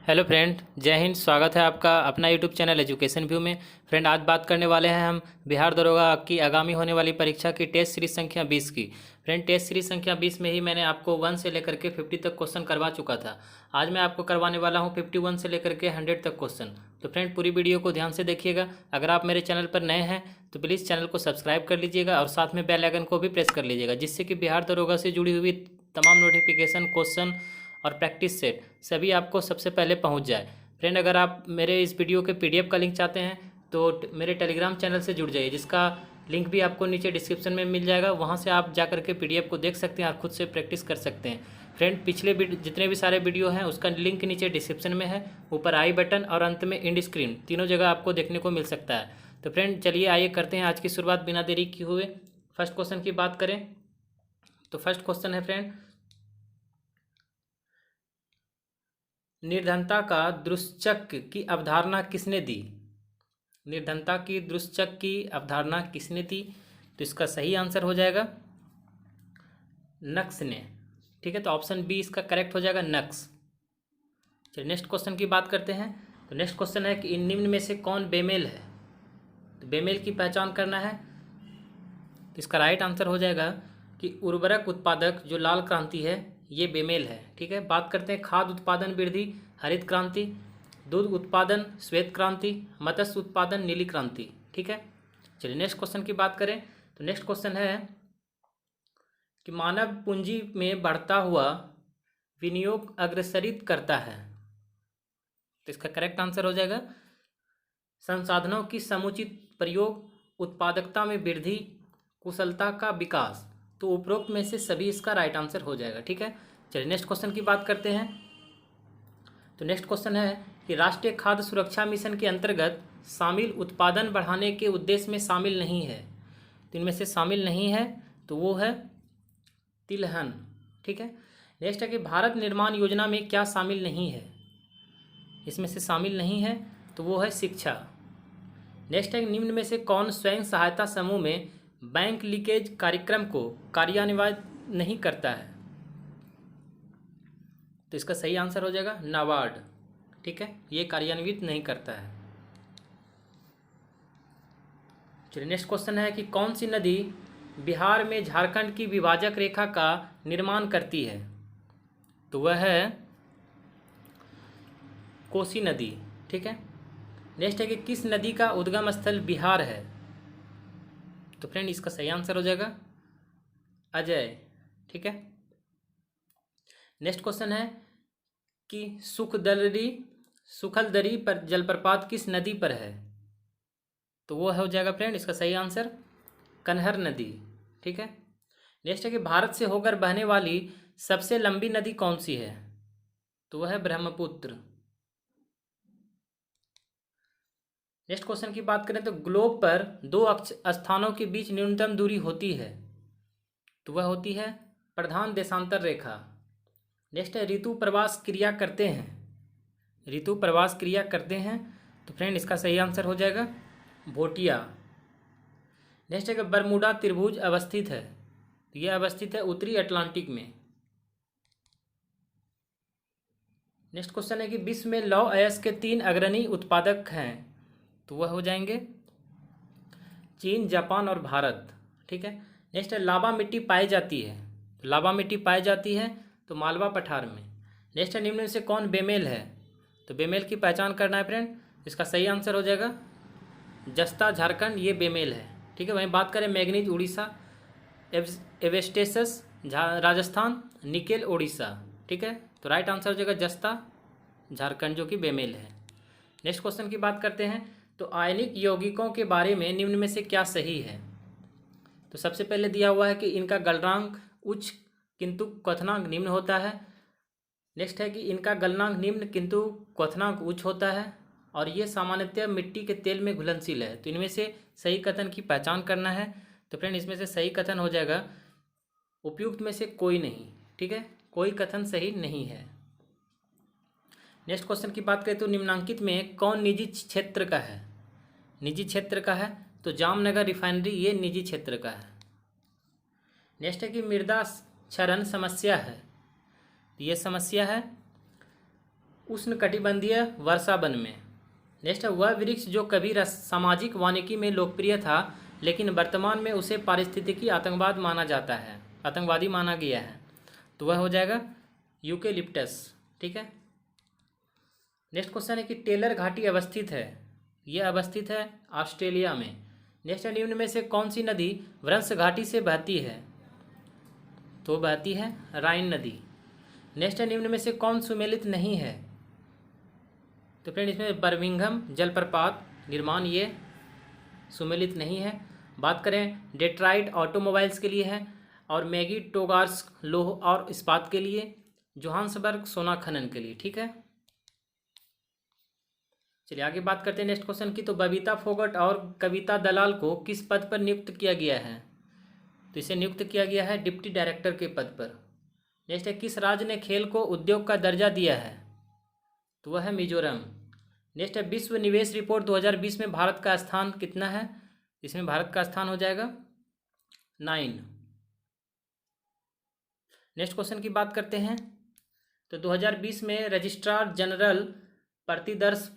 Hello friend, जय हिंद। स्वागत है आपका अपना यूट्यूब चैनल एजुकेशन व्यू में। फ्रेंड, आज बात करने वाले हैं हम बिहार दरोगा की आगामी होने वाली परीक्षा की टेस्ट सीरीज संख्या 20 की। फ्रेंड, टेस्ट सीरीज संख्या 20 में ही मैंने आपको 1 से लेकर के 50 तक क्वेश्चन करवा चुका था। आज मैं आपको करवाने वाला हूं 51 से लेकर के 100 तक क्वेश्चन। तो फ्रेंड, पूरी वीडियो को ध्यान से देखिएगा। अगर आप मेरे चैनल पर नए हैं तो प्लीज़ चैनल को सब्सक्राइब कर लीजिएगा और साथ में बेल आइकन को भी प्रेस कर लीजिएगा, जिससे कि बिहार दरोगा से जुड़ी हुई तमाम नोटिफिकेशन, क्वेश्चन और प्रैक्टिस सेट सभी आपको सबसे पहले पहुंच जाए। फ्रेंड, अगर आप मेरे इस वीडियो के पीडीएफ का लिंक चाहते हैं तो मेरे टेलीग्राम चैनल से जुड़ जाइए, जिसका लिंक भी आपको नीचे डिस्क्रिप्शन में मिल जाएगा। वहां से आप जा करके पीडीएफ को देख सकते हैं और खुद से प्रैक्टिस कर सकते हैं। फ्रेंड, पिछले जितने भी सारे वीडियो हैं उसका लिंक नीचे डिस्क्रिप्शन में है, ऊपर आई बटन और अंत में एंड स्क्रीन, तीनों जगह आपको देखने को मिल सकता है। तो फ्रेंड, चलिए आइए करते हैं आज की शुरुआत बिना देरी किए हुए। फर्स्ट क्वेश्चन की बात करें तो फर्स्ट क्वेश्चन है फ्रेंड, निर्धनता का दुष्चक की अवधारणा किसने दी? निर्धनता की दुष्चक की अवधारणा किसने दी? तो इसका सही आंसर हो जाएगा नक्स ने। ठीक है, तो ऑप्शन बी इसका करेक्ट हो जाएगा, नक्स। चलिए नेक्स्ट क्वेश्चन की बात करते हैं। तो नेक्स्ट क्वेश्चन है कि इन निम्न में से कौन बेमेल है? तो बेमेल की पहचान करना है। तो इसका राइट आंसर हो जाएगा कि उर्वरक उत्पादक जो लाल क्रांति है ये बेमेल है। ठीक है, बात करते हैं खाद्य उत्पादन वृद्धि, हरित क्रांति, दूध उत्पादन श्वेत क्रांति, मत्स्य उत्पादन नीली क्रांति। ठीक है, चलिए नेक्स्ट क्वेश्चन की बात करें। तो नेक्स्ट क्वेश्चन है कि मानव पूंजी में बढ़ता हुआ विनियोग अग्रसरित करता है। तो इसका करेक्ट आंसर हो जाएगा संसाधनों की समुचित प्रयोग, उत्पादकता में वृद्धि, कुशलता का विकास। तो उपरोक्त में से सभी इसका राइट आंसर हो जाएगा। ठीक है, चलिए नेक्स्ट क्वेश्चन की बात करते हैं। तो नेक्स्ट क्वेश्चन है कि राष्ट्रीय खाद्य सुरक्षा मिशन के अंतर्गत शामिल उत्पादन बढ़ाने के उद्देश्य में शामिल नहीं है। तो इनमें से शामिल नहीं है तो वो है तिलहन। ठीक है, नेक्स्ट है कि भारत निर्माण योजना में क्या शामिल नहीं है? इसमें से शामिल नहीं है तो वो है शिक्षा। नेक्स्ट है निम्न में से कौन स्वयं सहायता समूह में बैंक लीकेज कार्यक्रम को कार्यान्वित नहीं करता है? तो इसका सही आंसर हो जाएगा नाबार्ड। ठीक है, ये कार्यान्वित नहीं करता है। चलिए नेक्स्ट क्वेश्चन है कि कौन सी नदी बिहार में झारखंड की विभाजक रेखा का निर्माण करती है? तो वह है कोसी नदी। ठीक है, नेक्स्ट है कि किस नदी का उद्गम स्थल बिहार है? तो फ्रेंड, इसका सही आंसर हो जाएगा अजय। ठीक है, नेक्स्ट क्वेश्चन है कि सुखलदरी पर जलप्रपात किस नदी पर है? तो वो हो जाएगा फ्रेंड इसका सही आंसर कन्हर नदी। ठीक है, नेक्स्ट है कि भारत से होकर बहने वाली सबसे लंबी नदी कौन सी है? तो वह है ब्रह्मपुत्र। नेक्स्ट क्वेश्चन की बात करें तो ग्लोब पर दो स्थानों के बीच न्यूनतम दूरी होती है। तो वह होती है प्रधान देशांतर रेखा। नेक्स्ट है ऋतु प्रवास क्रिया करते हैं। ऋतु प्रवास क्रिया करते हैं तो फ्रेंड इसका सही आंसर हो जाएगा भोटिया। नेक्स्ट है कि बरमूडा त्रिभुज अवस्थित है। तो यह अवस्थित है उत्तरी अटलांटिक में। नेक्स्ट क्वेश्चन है कि विश्व में लौह अयस्क के 3 अग्रणी उत्पादक हैं। तो वह हो जाएंगे चीन, जापान और भारत। ठीक है, नेक्स्ट है लावा मिट्टी पाई जाती है। तो लावा मिट्टी पाई जाती है तो मालवा पठार में। नेक्स्ट है निम्न में से कौन बेमेल है? तो बेमेल की पहचान करना है फ्रेंड, इसका सही आंसर हो जाएगा जस्ता झारखंड, ये बेमेल है। ठीक है, वहीं बात करें मैग्नीज उड़ीसा, एवेस्टेसस राजस्थान, निकेल उड़ीसा। ठीक है, तो राइट आंसर हो जाएगा जस्ता झारखंड, जो कि बेमेल है। नेक्स्ट क्वेश्चन की बात करते हैं। तो आयनिक यौगिकों के बारे में निम्न में से क्या सही है? तो सबसे पहले दिया हुआ है कि इनका गलनांक उच्च किंतु क्वथनांक निम्न होता है। नेक्स्ट है कि इनका गलनांक निम्न किंतु क्वथनांक उच्च होता है और ये सामान्यतः मिट्टी के तेल में घुलनशील है। तो इनमें से सही कथन की पहचान करना है। तो फ्रेंड, इसमें से सही कथन हो जाएगा उपयुक्त में से कोई नहीं। ठीक है, कोई कथन सही नहीं है। नेक्स्ट क्वेश्चन की बात करें तो निम्नांकित में कौन निजी क्षेत्र का है? निजी क्षेत्र का है तो जामनगर रिफाइनरी, ये निजी क्षेत्र का है। नेक्स्ट है कि मृदा क्षरण समस्या है। तो ये समस्या है उष्णकटिबंधीय वर्षा वन में। नेक्स्ट है वह वृक्ष जो कभी सामाजिक वानिकी में लोकप्रिय था लेकिन वर्तमान में उसे पारिस्थितिकी आतंकवादी माना गया है। तो वह हो जाएगा यूकेलिप्टस। ठीक है। नेक्स्ट क्वेश्चन है कि टेलर घाटी अवस्थित है, यह अवस्थित है ऑस्ट्रेलिया में। नेक्स्ट है निम्न में से कौन सी नदी व्रंश घाटी से बहती है? तो बहती है राइन नदी। नेक्स्ट है निम्न में से कौन सुमेलित नहीं है? तो फ्रेंड इसमें बर्मिंघम जलप्रपात निर्माण ये सुमेलित नहीं है। बात करें डेट्राइट ऑटोमोबाइल्स के लिए है और मैगी टोगार्स लोह और इस्पात के लिए, जोहान्सबर्ग सोना खनन के लिए। ठीक है। चलिए आगे बात करते हैं नेक्स्ट क्वेश्चन की। तो बबीता फोगट और कविता दलाल को किस पद पर नियुक्त किया गया है? तो इसे नियुक्त किया गया है डिप्टी डायरेक्टर के पद पर। नेक्स्ट है किस राज्य ने खेल को उद्योग का दर्जा दिया है? तो वह है मिजोरम। नेक्स्ट है विश्व निवेश रिपोर्ट 2020 में भारत का स्थान कितना है? इसमें भारत का स्थान हो जाएगा 9। नेक्स्ट क्वेश्चन की बात करते हैं। तो 2020 में रजिस्ट्रार जनरल प्रतिदर्श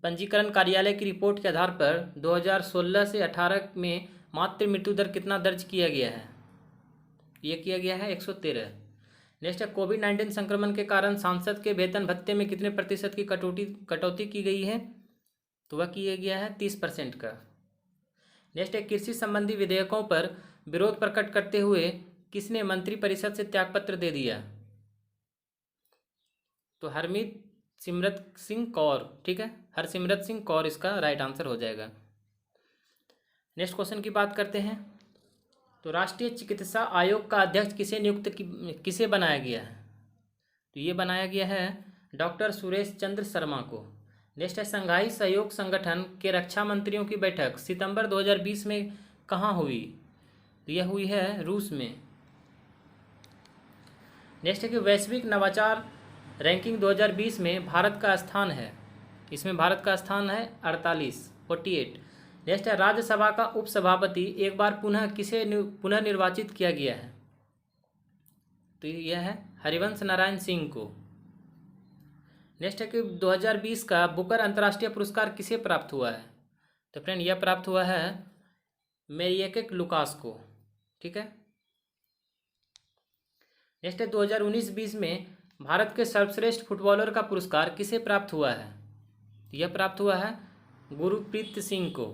पंजीकरण कार्यालय की रिपोर्ट के आधार पर 2016 से 18 में मातृ मृत्यु दर कितना दर्ज किया गया है? ये किया गया है 113। नेक्स्ट है कोविड-19 संक्रमण के कारण सांसद के वेतन भत्ते में कितने प्रतिशत की कटौती की गई है? तो वह किया गया है 30% का। नेक्स्ट है कृषि संबंधी विधेयकों पर विरोध प्रकट करते हुए किसने मंत्रिपरिषद से त्यागपत्र दे दिया? तो हरसिमरत सिंह कौर। ठीक है, हरसिमरत सिंह कौर इसका राइट आंसर हो जाएगा। नेक्स्ट क्वेश्चन की बात करते हैं। तो राष्ट्रीय चिकित्सा आयोग का अध्यक्ष किसे बनाया गया है? तो ये बनाया गया है डॉक्टर सुरेश चंद्र शर्मा को। नेक्स्ट है संघाई सहयोग संगठन के रक्षा मंत्रियों की बैठक सितंबर 2020 में कहाँ हुई? तो यह हुई है रूस में। नेक्स्ट है कि वैश्विक नवाचार रैंकिंग 2020 में भारत का स्थान है, इसमें भारत का स्थान है 48। नेक्स्ट है राज्यसभा का उपसभापति एक बार पुनः निर्वाचित किया गया है? तो यह है हरिवंश नारायण सिंह को। नेक्स्ट है कि 2020 का बुकर अंतर्राष्ट्रीय पुरस्कार किसे प्राप्त हुआ है? तो फ्रेंड यह प्राप्त हुआ है मेरियके लुकास को। ठीक है। नेक्स्ट है 2019-20 में भारत के सर्वश्रेष्ठ फुटबॉलर का पुरस्कार किसे प्राप्त हुआ है? यह प्राप्त हुआ है गुरप्रीत सिंह को।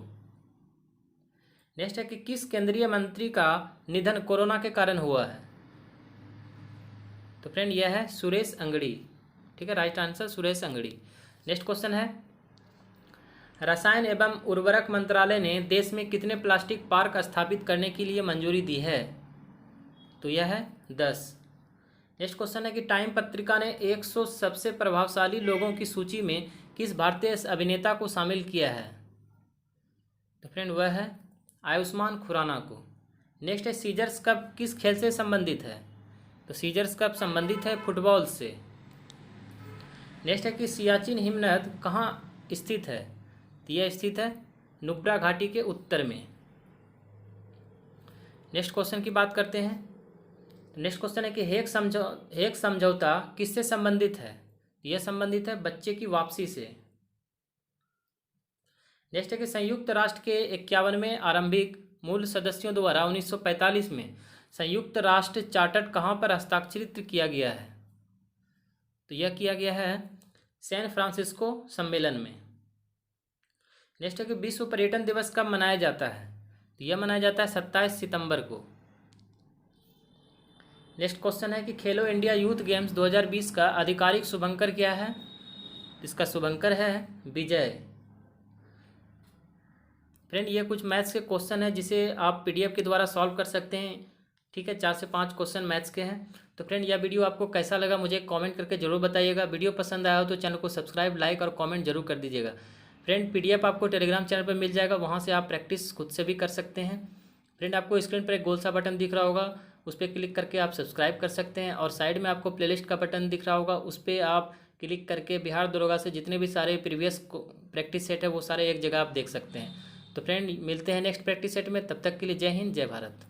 नेक्स्ट है कि किस केंद्रीय मंत्री का निधन कोरोना के कारण हुआ है? तो फ्रेंड यह है सुरेश अंगड़ी। ठीक है, right answer Suresh Angadi. Next question है रसायन एवं उर्वरक मंत्रालय ने देश में कितने प्लास्टिक पार्क स्थापित करने के लिए मंजूरी दी है? तो यह है 10। नेक्स्ट क्वेश्चन है कि टाइम पत्रिका ने 100 सबसे प्रभावशाली लोगों की सूची में किस भारतीय अभिनेता को शामिल किया है? तो फ्रेंड वह है आयुष्मान खुराना को। नेक्स्ट है सीजर्स कप किस खेल से संबंधित है? तो सीजर्स कप संबंधित है फुटबॉल से। नेक्स्ट है कि सियाचिन हिमनद कहाँ स्थित है? तो यह स्थित है नुब्रा घाटी के उत्तर में। नेक्स्ट क्वेश्चन की बात करते हैं। नेक्स्ट क्वेश्चन है कि हेग समझौता किससे संबंधित है? यह संबंधित है बच्चे की वापसी से। नेक्स्ट है कि संयुक्त राष्ट्र के 51वें आरंभिक मूल सदस्यों द्वारा 1945 में संयुक्त राष्ट्र चार्टर कहाँ पर हस्ताक्षरित किया गया है? तो यह किया गया है सैन फ्रांसिस्को सम्मेलन में। नेक्स्ट है कि विश्व पर्यटन दिवस कब मनाया जाता है? तो यह मनाया जाता है 27 सितंबर को। नेक्स्ट क्वेश्चन है कि खेलो इंडिया यूथ गेम्स 2020 का आधिकारिक शुभंकर क्या है? इसका शुभंकर है विजय। फ्रेंड ये कुछ मैथ्स के क्वेश्चन है जिसे आप पीडीएफ के द्वारा सॉल्व कर सकते हैं। ठीक है, 4 से 5 क्वेश्चन मैथ्स के हैं। तो फ्रेंड यह वीडियो आपको कैसा लगा मुझे कमेंट करके जरूर बताइएगा। वीडियो पसंद आया हो तो चैनल को सब्सक्राइब, लाइक और कमेंट जरूर कर दीजिएगा। फ्रेंड पीडीएफ आपको टेलीग्राम चैनल पर मिल जाएगा, वहाँ से आप प्रैक्टिस खुद से भी कर सकते हैं। फ्रेंड आपको स्क्रीन पर एक गोल सा बटन दिख रहा होगा, उस पर क्लिक करके आप सब्सक्राइब कर सकते हैं और साइड में आपको प्लेलिस्ट का बटन दिख रहा होगा, उस पर आप क्लिक करके बिहार दरोगा से जितने भी सारे प्रीवियस प्रैक्टिस सेट है वो सारे एक जगह आप देख सकते हैं। तो फ्रेंड मिलते हैं नेक्स्ट प्रैक्टिस सेट में, तब तक के लिए जय हिंद जय भारत।